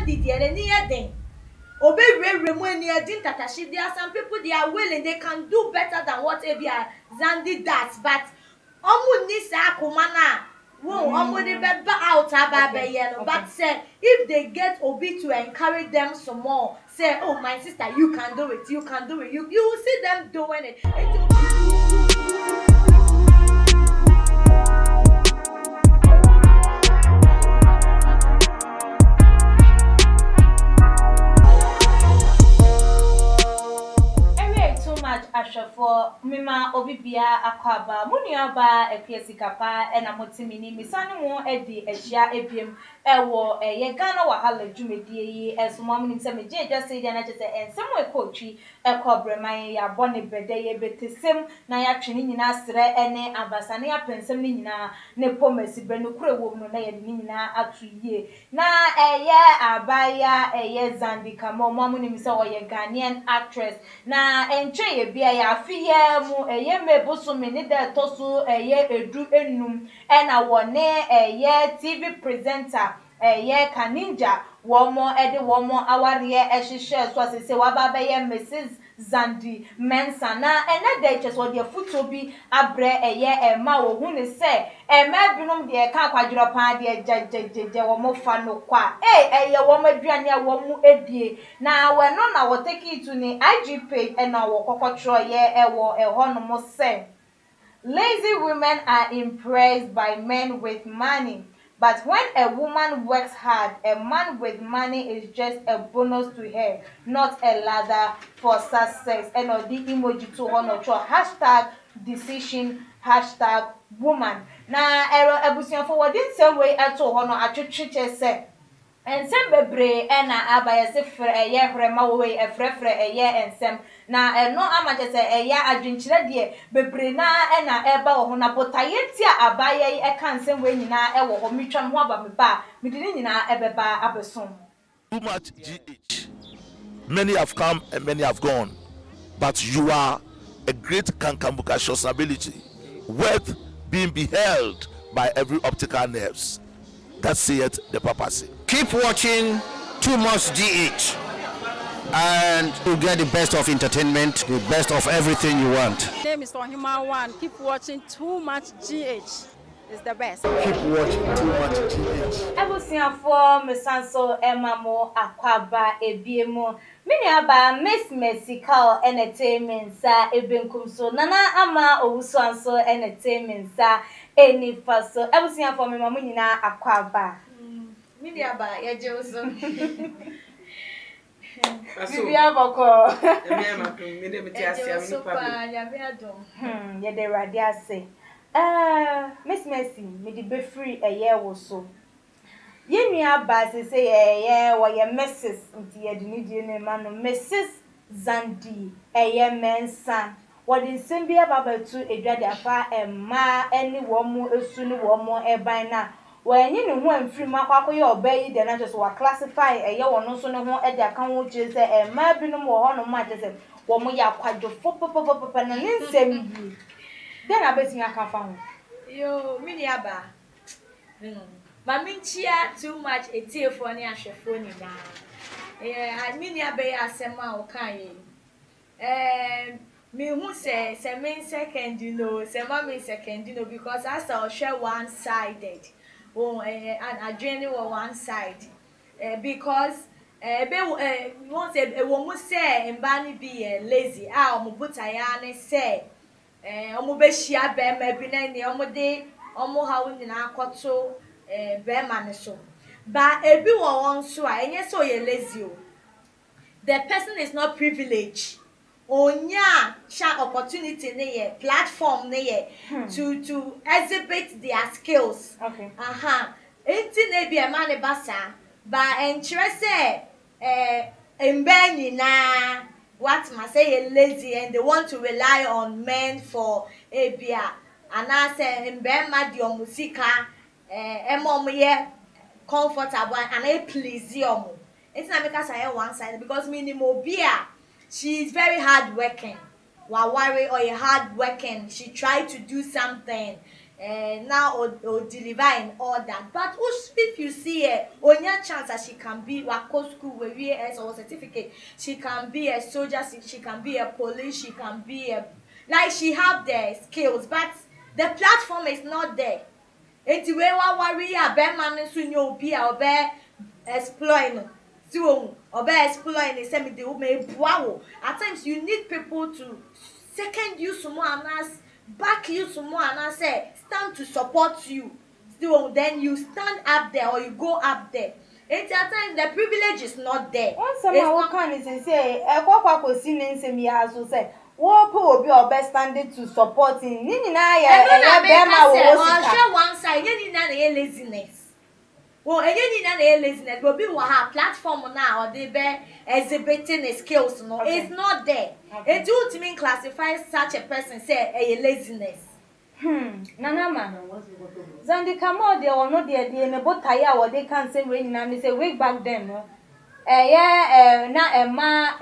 Xandy the near thing. Obey Tatashi. There are some people they are willing, they can do better than what Xandy does, but Nisa Kumana. Whoa, they be out but say if they get Obi to encourage them some more, say, oh my sister, you can do it, you can do it. You will see them doing it. For Mima Obibia Aquaba, Muniaba, a Piesicapa, and a Motimini, Missani Mo, Eddie, a Shia Epium, a war, a Yagana Wahala Jumedi, as one in some just say, and somewhere coachy, a cobra, my bonnet bede, betissim, Naya Trinina, and Ambasania Pensamina, Nepomesi, Benucre woman, Nina, a 3 year. Na a year, a buyer, a year Xandy Kamel, Mamma saw a Ghanaian actress. Na enche bia ya afie mu eye meboso me ne da toso eye edu enum e na wone eye TV presenter eye Kaninja womo ede womo aware ehihye so asese waba be ye Mrs Xandy Mensa na ene da eche so de futo bi abre eye ema wo hu ne se ema binom de ka kwadworo pa de jejejeje womo fa no kwa eye womo aduane a womo edie na we no na wo take it to ni IG page and na wo kokotro ye ewo eho no mo se lazy women are impressed by men with money. But when a woman works hard, a man with money is just a bonus to her, not a ladder for success. And the emoji to one or hashtag decision, hashtag woman. Now, ebusian for what in some way at all, no, at say. Ensem bebre na abaya se fre eye frema wo we efrefre eye ensem na no amache se eye adwinkyire de bebre na eba wo ho na botaye tia abaya yi eka nsem we nyina e wo ho mitwam ho aba me ba medini nyina ebeba abesom. Too much GH. Many have come and many have gone, but you are a great kankambuka ability, worth being beheld by every optical nerves. That saith the papacy. Keep watching Too Much GH and you get the best of entertainment, the best of everything you want. My name is Ohima One. Keep watching Too Much GH. It's the best. Keep watching Too Much GH. Ebusian for Mesanso Emamo Akwaba Ebiemo. Mini aba Miss Musical Entertainment sa ebenkum so nana ama owusanso entertainment sa enifaso. Ebusian for me mamu nyina Akwaba. Mini aba ya jeoso. Bibia boko. Eme ma pem me dem ti asia me pa. Ya be adom. Ye de rade ase. Miss Mercy, me di be free eye wo so. Ye nua ba se ye wo ye Mrs. nti ye di ni die ne ma no Mrs. Xandy eye Mensa. Wo di nsem bia baba tu edwade afa emma eni wo mu esu ni wo mu eban na when you know free makwa your bay, then I just wa classify a year or no so no at the account which is a mabinum or no matter than one ya quadro pop and then same. Then I bet you I can found. Yo, mini aba. Maminchia too much a tear for any ashafoni now. I mean, ya bay asema okay. Me who say main second, you know, say mommy second, you know, because I saw share one sided. And a journey on one side, because once a woman say and Banny be lazy, Mubutayane say, Omubeshia bear maybe nine the omode, Omo how in our cotto, bear maniso. But a bill on so I and yes, so you're lazy. The person is not privileged. Onya sha opportunity ne platform ne to exhibit their skills. Okay. Enti na bi e ma ne basa ba enkyere say mbani na what must say lazy and they want to rely on men for ebia ana say mbema di omusika emom ye comfortable and e please omo. Enti na make us say one side because minimum bia she is very hard working. While worry or hard working, she tried to do something. now or deliver and all that. But if you see her, on your chance that she can be a school with VS or certificate, she can be a soldier, she can be a police, she can be a like she have the skills, but the platform is not there. Enti we wa worry a be man so nye obi a obe exploit no. So obe exploit ni say me de wo me bua wo. At times you need people to second you some more and as back you some more and as say stand to support you. So then you stand up there or you go up there. At times the privilege is not there. Once someone can say e kwakwa kosi ne nsem ya so say wo pe obi obe standing to support him ni nyina ya be ma wo sika share one side any na na laziness. Well, any na na laziness but be wa ha platform na or they be exhibiting his skills no. Okay. It's not there. Okay. It do to mean classify such a person say a laziness. Nana man. Xandy Kamel there or no there the nebotaya or they can say we nyina say way back then no. Na ema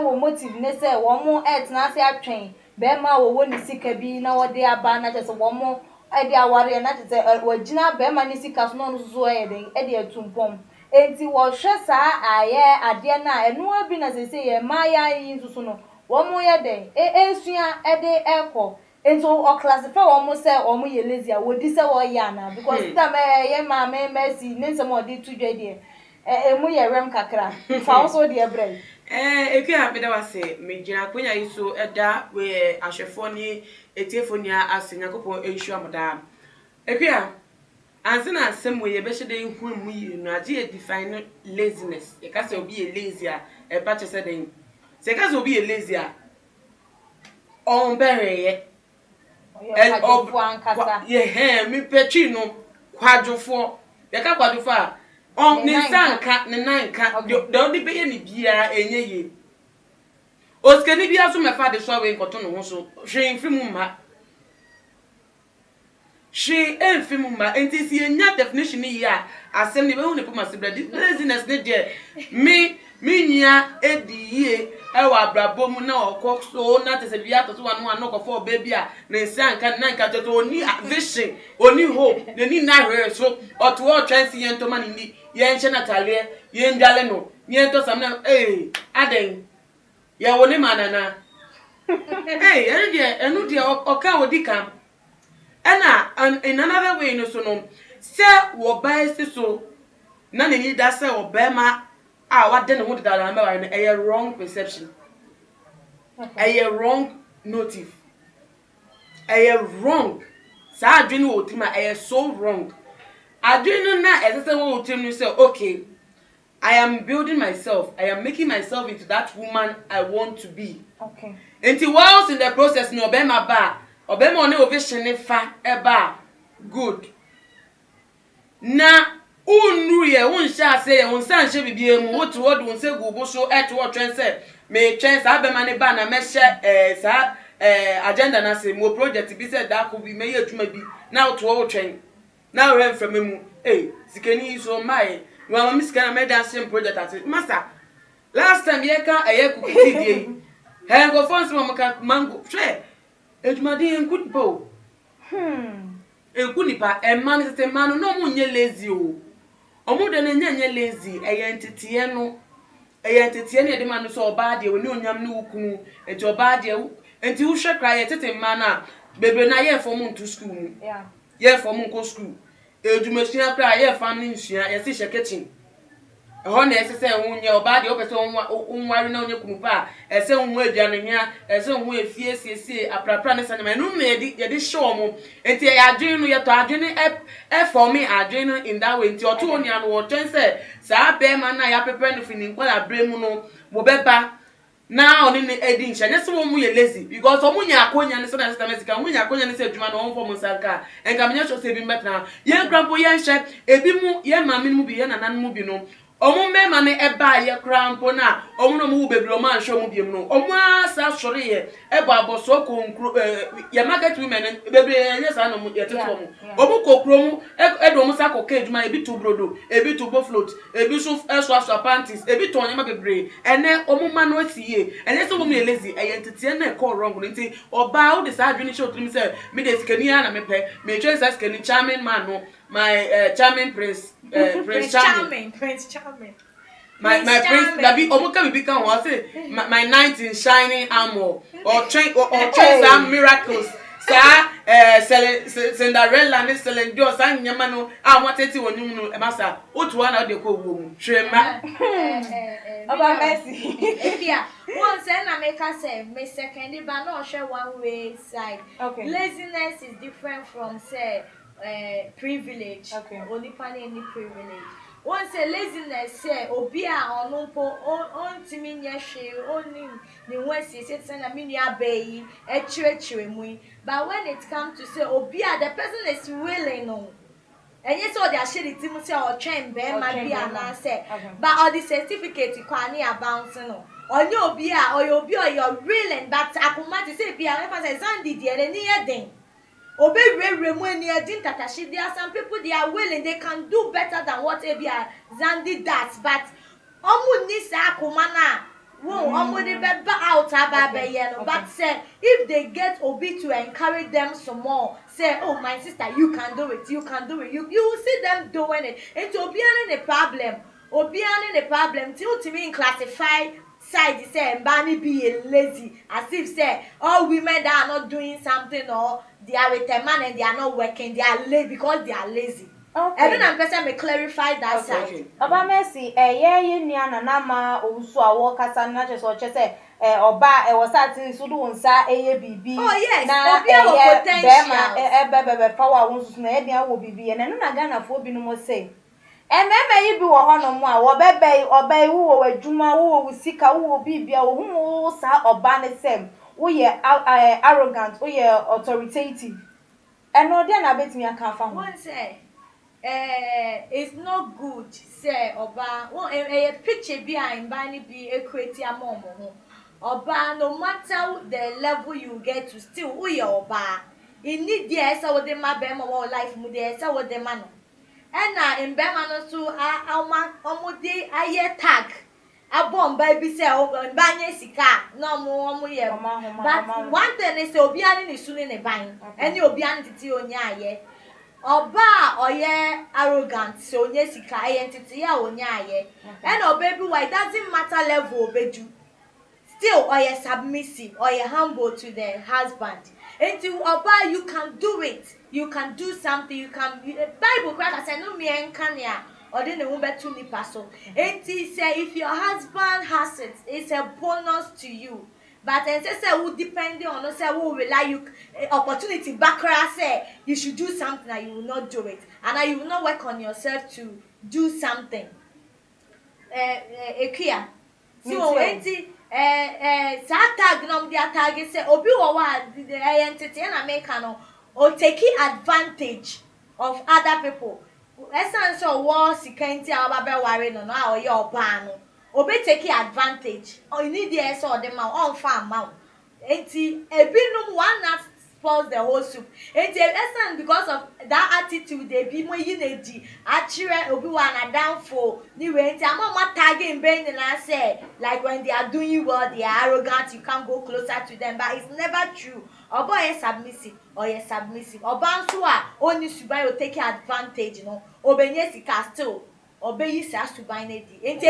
wo motive ne say wo mo na say atwen be ma wo ni sika bi na wo de aba na je say wo mo e de aware na je say wo gina be ma ni sika so no so e de atumpom enti wo hwe saa aye ade na enu abi na say ye ma ya yin so no wo mo ye de esua e de ekọ enti o classify wo mo say wo mo ye lazy a wo di say wo ya na because that ye ma me mercy ne say mo di tudwe de emu ye rem kakra fa also de ebrel eku a beda wase me gina konya yiso eda we ahwefo ni etiefo ni asenya kopon enhua moda eku a ansina asem we ye be hye hu mu yi no age e define laziness e ka se obi ye lazy a e ba che se den se ka se obi ye lazy a on bereye ye mi petri no kwadwofo ye ka kwadwofo a on ni sanka ne nanka de odi be ye ni bia enye ye oske ni bia so me fa de so we nkoto no ho so hwe mfimu ma she mfimu ma enti si enya definition ni ya asem ni be hu ne poma se bredi laziness ne de me nya edi ye ewa abrabom na okokso na te se bia to so anu anokofo baby a ne sanka nanka to oni vision oni hope ne ni na hwe so oto o chance ye ntoma ni ye nche natale ye ndale no ye to samna aden ye woni manana enu de oka odika ena in another way no so no se wo bias so na ni da se obema a wade ne ho da na me no a wrong perception a wrong motive a wrong sa adwene wo tima a so wrong adwene na esese wo tim no say okay I am building myself, I am making myself into that woman I want to be. Okay. Until whilst in the process no obema ba obema one ovation fa eba good na unu ye unsha say ye unsa nche bibie mu wotu wodu unse gubo so eto wo twen say me twen sa abema ne ba na me hye sa agenda na say mo project bi say da ko bi me ye adwuma bi na wotu wo twen na rem from mu sikeni so mai wa ma miska na me dance project at master last time ye ka kukuti die he go phone so mo ka mango hwe adwuma de enkudipo enkunipa man se man no mu nye lazy o omude na nye lazy entity no entity ne de man so oba de oni onyam ne ukunu enti oba de enti wo hwe kra ye tete man na bebre na ye form ntu school mu ye form nko school edumesua kra ye family nsua ye si hye kitchen ho na ese se hunye oba de opese onware na onye kunu pa ese hu aduane hia ese hu efie siesie aprapra ne sanema no me ye de show mo enti ya adwene no ye to adwene for me adwene in that way enti oto oni anu wo twen se sa be man na ya prepare no fini nkwala bremu no mo beba na oni ne edi ncha ne se wo mu ye lazy because omu nya akonya ne se na system sika mu nya akonya ne se adwuma no won form sanka enka me nya so se bi mbetna ye grandpo ye hye ebi mu ye mama mu bi ye nanan mu bi no omo me ma ne eba ye krampo na omo no mu bebre omo anhwe omo biem no omo asa sore ye eba aboso konkro ye market women bebre ye sa no ye teto omo kokro mu edo omo sa koka eduma ebi to brodo ebi to bo float ebi so so panties ebi to onyama bebre ene omo ma no asiye ene so omo ye lazy e entete na e call wrong nti oba wo de sa adwene show trim say me de sikani na me pe me try say sikani charming man no my charming prince Prince Charming. My prince Dabi omuka bibi kan wa say my knight in shining armor or train some miracles sa Cinderella ni Celine Dion sa nyama no a wateti wonum no e masa otu na de ko wo mu hwema Oba Mercy Ifia one say na make us say me second ba no share one way side. Okay. Laziness is different from say privilege. Okay. Only pani any privilege. One say laziness say obi a ono po on timi nye hwe oni ni wesi say na me nua bayi e chirechire mu. But when it comes to say obi a the person is willing no. And yes, all the shady team say or train be ma bi na say. But all the certificate kwani a bouncing no. Or you be a or you be or you're willing but akuma to say be a say Xandy dey ni eden. Obe remu eni edin tatashi there are some people they are willing they can do better than what Ebia Xandy does but omu ni sa akuma na wo omu dey be out aba be ye no but say if they get obi to encourage them some more say oh my sister you can do it you will see them doing it into obiane the problem till to me classify side say mbani be lazy as if say all women that are not doing something or they are with a man and they are not working they are lazy because they are lazy. Okay. Every time person may clarify that side. Oba Mercy ye nua na ma owusu awo kasa na che so che say oba e wasati so do nsa eye bibi na obi e potential be fa wa wonsu na e dia wo bibi na no na Ghana fo bi no mo say ememe yi bi wo ho no mo a wo bebe oba iwu wo adwuma wo sika wo bibia wo hu sa oba ne sem wo ye arrogant wo ye authoritative eno dia na betimi aka fa ho one say it's not good say oba one a picture bi a mbani bi equate amomo ho oba no matter the level you get to still wo ye oba in need there say wo de ma be mo life mu there say wo de ma no ena mbema no so omode aye tag abomba bi say mbanye sika no omo ye but one thing is obi ani ni sunu ne ban eni obi ani titi onya aye oba oye arrogant so onya sika aye titi ya onya aye ena oba bi why doesn't matter level obeju still oye submissive oye humble to the husband until oba you can do it you can do something you can Bible crack say no me enkania or then we betu nipa so until say if your husband has it it's a bonus to you but then say who depending on say who rely you opportunity backra say you should do something and you will not do it and you will not work on yourself to do something ekia so until tag no dia tag say obi wo wa entity na make no or taking advantage of other people essence of war security ababe worry no or your ban no obi taking advantage or you need the essence of them on farm mount enti ebinum one that spoils the whole soup enti essence because of that attitude they be mo yineji achire obi wa na down for ni we enti amama tagging brain na say like when they are doing well they are arrogant you can't go closer to them but it's never true obo is submissive or you submissive oba nso a oni suban you take advantage no obenye sika still obeyi sa suban na di enti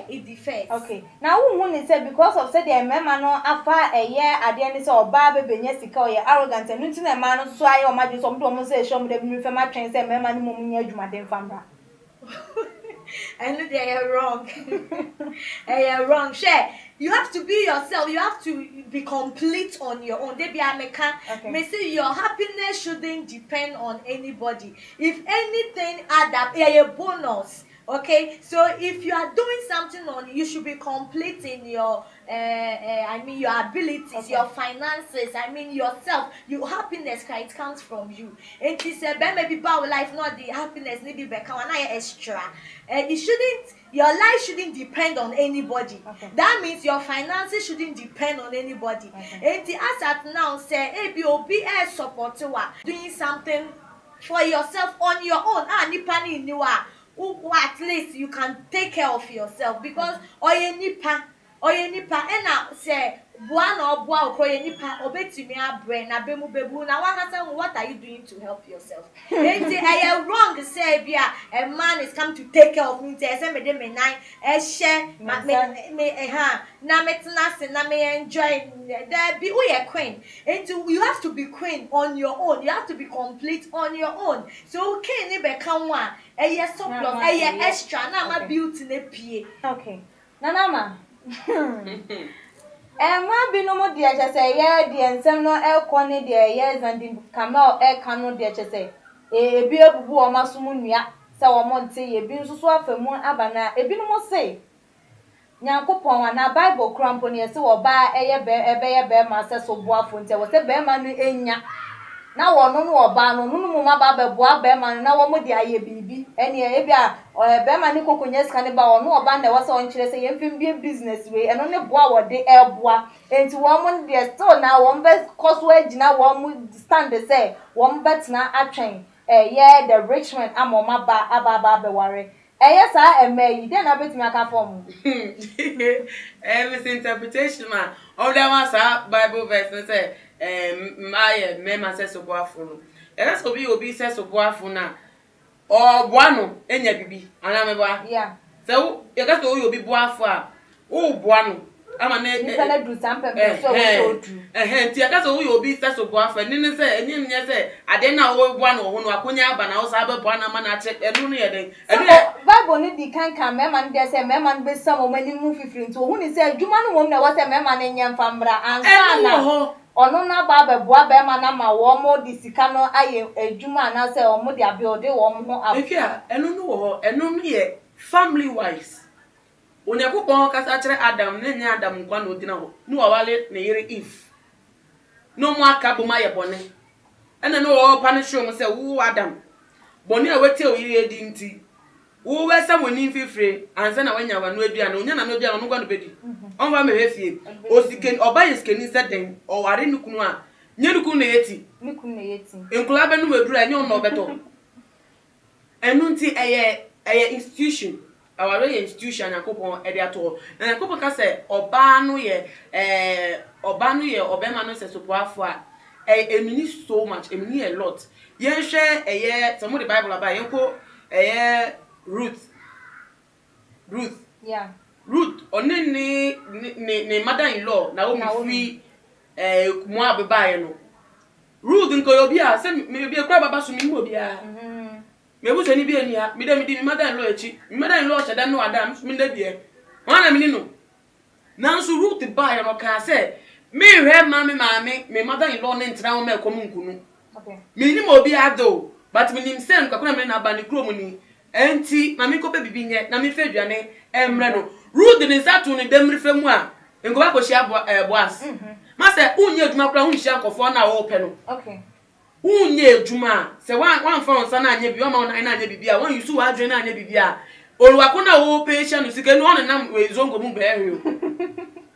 it differs okay now who ni say because of say the mema no afa eye ade ni say oba bebenye sika or you arrogant and nti na ma no so aye o ma je so mdo mo say show me the mi fe ma twen say mema ni mo nya adwuma den famra I know they are wrong. They are wrong. Share. You have to be yourself. You have to be complete on your own. They be American. May say your happiness shouldn't depend on anybody. If anything add up, a bonus. Okay, so if you are doing something on, you should be complete in your I mean your abilities, your finances, I mean yourself, your happiness it comes from you. It is maybe bad life, not the happiness maybe become an extra. It shouldn't, your life shouldn't depend on anybody. That means your finances shouldn't depend on anybody. And the as at now say ABOB support doing something for yourself on your own. Nipa ni niwa. At least you can take care of yourself because oye nipa ena say boa na oboa okoye nipa obetumi abre na bemu bebu na wakasa what are you doing to help yourself? Enti I wrong say bia a man is come to take care of me say me de me nine share na metena se na me enjoy there be we a queen. Enti you have to be queen on your own. You have to be complete on your own. So okay ni be kan wa surplus extra na ma beauty na pie. Okay. Nanama. Mwa binomo dia chese ye di ensem no elkone dia ye Xandy Kamel elkano dia chese ebi ebubu o masumu nua se wo monte ye bi nsusu afamu abana ebi no mo say Nyankopon wa na Bible krampo ne se wo ba eye be ma se so boafo nte wo se be ma no enya na wono no oba no mu ma ba beboa be ma na wo mo di aye bibi ene e bia be ma ni kokonya sika ne ba wono oba na wo se won kire se ye mfim bi business we eno ne boa wo de eboa enti wo mo de still na wo be koso agina wo mo stand say wo bet na atwen ye the rich man amoma ba aba be ware yes I am you then I bet me aka form every interpretation man of that one Bible verse say my mema says so boafo that's obi says so boafo na or boano enya bibi ana meba yeah so you got to obi boafo a o boano ama na you can do something so true ti aka so obi says so boafo ni say enyi nye say ade na o boano ho no akonya aba na o sa ba boana ma na che enu no ye den Bible ni di kan mema ndi say mema be sam o mani mu fifiri nti o hu ni say adwuma no wo na wo say mema na nya mfambra ansa na ono na ba beboa be ma na ma wo mo di sika no aye adwuma na say o mo di abiode wo mo ho afia enu no wo enu no ye family wise Onyankopon kasa kire Adam na nya Adam nkwa na odina ho no wale na yere Eve no mo aka bo ma ye bone ena no wo punish mo say wo Adam bone a wete o yire edi nti wo wesa woni fifire ansa na wanya wanu adua na onya na no adua no gwa no bedi onwa me hefie osiken oba yeskeni seden o ware nukunu a nye nukunu na yeti enkula be no medura nye ono beto enu nti eye institution aware institution Yakopon e de ato na Yakopon ka se oba no ye obema no se sopoafo a emini so much emini a lot yen hwe eye some the Bible about yenko Ruth yeah Ruth onene ne mother-in-law na o mi fi Moab bae no Ruth nko obi a se me obi ekura baba so mi mo obi a me bu so ni bi eni ha mi de mi mother-in-law echi mi mother-in-law cheda no adam mi de bie wana mi ni no nanso Ruth bae no ka se me hwe me mother-in-law ne ntra wo me komu nkunu okay me ni mo obi ado but me nim se nko kuna me na ba ni kro mu ni enti mami ko pe bibi nye na me fedwane emre no Ruth ni satu ni demri femu a nko ba ko shia boas ma se unye adwuma kra unhia nkofo na wo pe no okay unye adwuma se wan fa onsa na anya bi o ma na anya bibi a wan yusu wa adwen na anya bibi a oluwa ko na wo pe hia no sike no on na we zongo mu be ehwe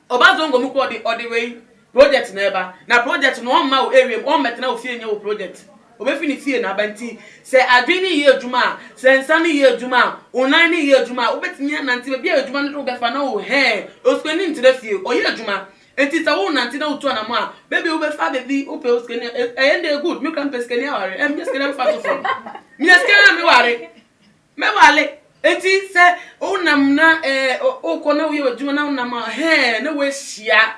oba zongo mu ko odi we project na eba na project no on ma o area on metna o fie nya o project obefi ni fie na abanti se adwini ye adwuma se nsani ye adwuma onan ni ye adwuma obetinya nanti be bia adwuma no be fa na o oskeni ntire fie o ye adwuma enti ta wo nanti na otu anamo a baby o be fa baby o pe oskeni ende good me kan peskeni aware em just skeni fa to from me skeni me ware enti se o nam na o ko na o ye adwuma na nam na we hia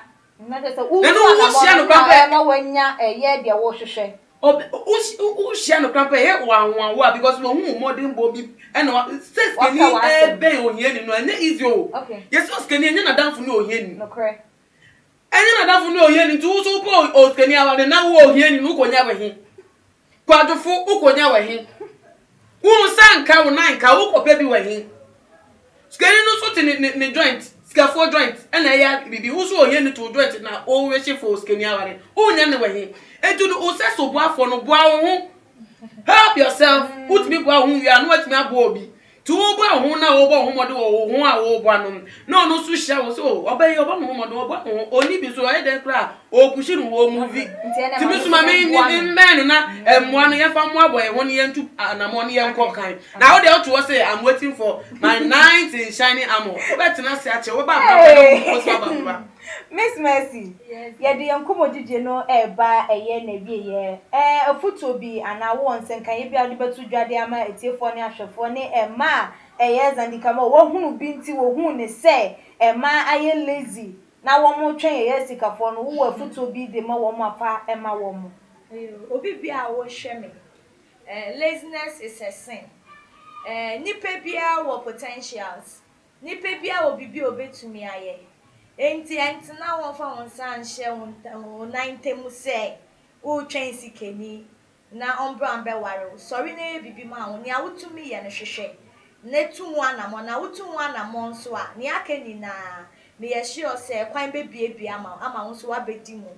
na de se u no kwa ma wanya ye de wo hwehwe o share no krampa ye wa because mo hu modern bobi eno skeni be ohieni no na easy o yes o skeni enya na danfo no ohieni no correct enya na danfo no ohieni tu so po o skeni awale na wo ohieni no konya wehi kwadofo ukonya wehi wo sanka wo nanka wo kopa bi wehi skeni no so te ne joint scaffold joint and I be also a yen to joint now always for skinny hour. Oh, never him. And to the Osesso bois for no bois. Help yourself. Put me bois whom you are not my bobby. To over who now over whom or who are one. No, switch was so. Obey your one woman or only be so I then cry. Oh, pushing war movie. To Miss Mammy man and 1 year from one boy, 1 year to an ammonia cockine. Now they ought to say, I'm waiting for my 9th in shiny ammo. Better not say, about Miss Mercy, yeah, the uncle did know a bar a year, maybe a foot to be, and I want and can you be able to Jadiama, a Tiffany, Shafoni, a ma, a years and the Kamel, one who been to whom they say, a ma, I am lazy. Now one more train, yes, the Capon, who a foot to be the more pa and my woman. Obibia was shaming. Laziness is a sin. Nipebia were potentials. Nipebia will be obeyed to me. Enti now one for one son share 9 temu say o train sikeni na ombra ambe ware sorry na bibi ma wo ne awutumi ye ne hwehwe na tu one am na wutu one am so a ne akeni na me ye sure say kwan be bia ama wo so abedi mu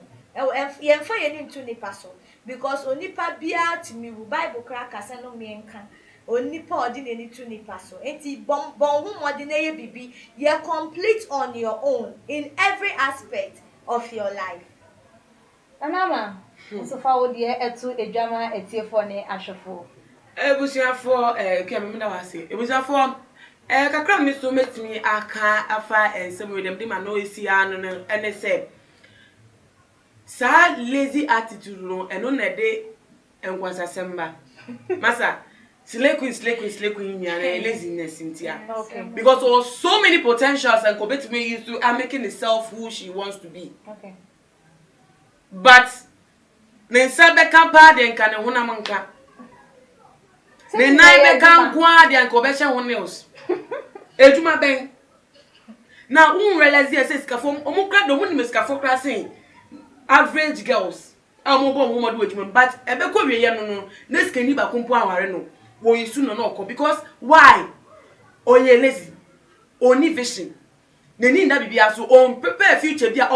ye mfa ye ni ntu nipa so because onipa bia timi wu bible kra kasa no me nka onipa ordinary to nipa so enti bon hu modine bibi you complete on your own in every aspect of your life. Anama so fa wo de etu edwama etiefo ne ahwefo ebusiafo kemi na wase ebusiafo kakra mi so metimi aka afa ensem we dem de ma no esi anu no ene se sa lazy attitude no eno na de enkwasa semba masa Slay-queen, laziness in tia. Okay. Because there are so many potentials and Kobet me used to are making herself who she wants to be. Okay. But then sabe kampa de nkane huna manka. Then naibe kampwa de ankobesha honels. Ejuma ben. Now realize yes scafo omukra do huni scafo classing average girls. Amobo woman do ejuma but ebe ko wiye no na skani ba kompo aware no. Wo yisu no because why oye lazy oni vision neni nda bibia so on prepare future bia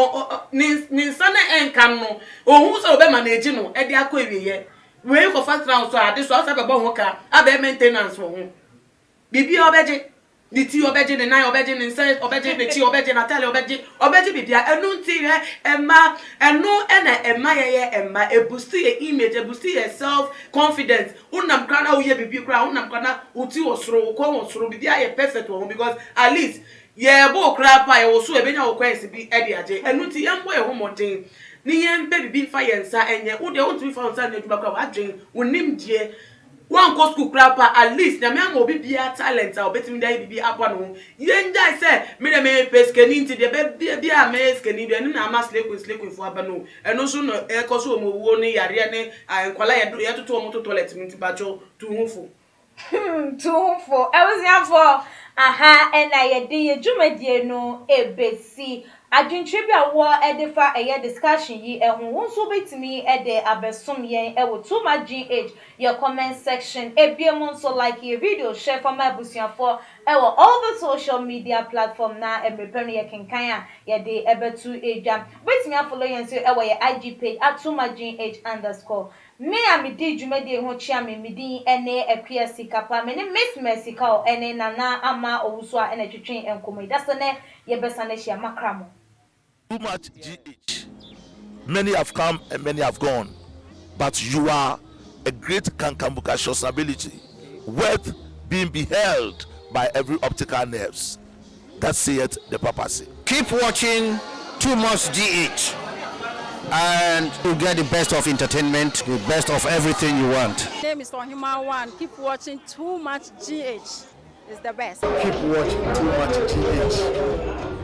ni sana enkan no ohun so be manage no e de akọ ewiye we ko fast round so ade so asa be bo ho ka abe maintenance wo ho bibia obeje ni ti obeje ni nine obeje ni nse obeje ni ti obeje na tele obeje bibia enu nti he emma enu ena emma ye emma e boost your image e boost your self confidence unam kana uye bibi kra unam kana uti osoro ko osoro bibia ye perfect wo because at least ye bo kra pa ye wo so ebenya wo kwansi bi e de age enu nti embo ye ho modern ni ye mbe bibi fa ye nsa enye wo de wo nti fa nsa na adwuma kra wa dwen wonim die one go school crapper at least na me am obi bia talent a obetimi dai bibi apa no ye njai say me dem me peskeni nti de bia me skeni de na ama slekwe fu aba no eno so no e ko so omowo ni yare ne ankwala ye toto omo toilet nti bacho tu hunfo I was here for aha and I ye dwumadie no ebesi adwentwe bia wo edefa eye discussion yi ehun so betimi ede abesom yen e wo too much GH your comment section ebiemon so like your video share for my busuafo e wo all the social media platform na emrepen ye kenkan a ye de ebetu ejam betimi follow yen so e wo ye IG page @tumaGH_. Me am di dwumadie ho chia me din ene BIast kapa me ne Miss Mercy ka ene nana ama owuso a ene twetwen enkomo that's ne ye besa na hia makramo. Too much GH. Many have come and many have gone, but you are a great kankambuka ability, worth being beheld by every optical nerves. That saith the papacy. Keep watching Too Much GH, and you get the best of entertainment, the best of everything you want. My name is Human One. Keep watching Too Much GH. It's the best. Keep watching Too Much GH.